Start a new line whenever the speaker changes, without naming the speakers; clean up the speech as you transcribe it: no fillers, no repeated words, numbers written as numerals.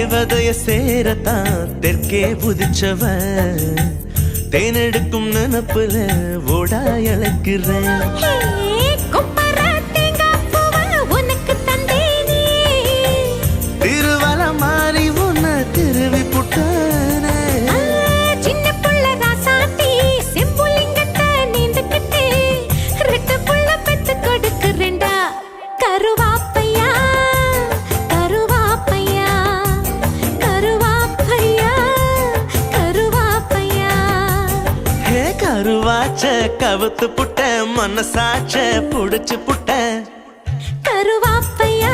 தேவதைய சேரத்தான் தெற்கே புதிச்சவ தேனெடுக்கும் நினப்புல ஓடா இழக்கிறேன் திருவல மாறி உன்ன திருவி புட்டான
சின்ன புள்ள ராசாத்தி செம்புலிங்கத்தை நீந்துக்கிட்டு ரெட்ட புள்ள பெத்து கொடுக்குறேன்டா கருவாப்பையா கருவாப்பையா கருவாப்பையா கருவாப்பையா
ஹே கருவாச்ச கவுத்து புட்ட மனசாச்ச புடிச்சு புட்ட
கருவாப்பையா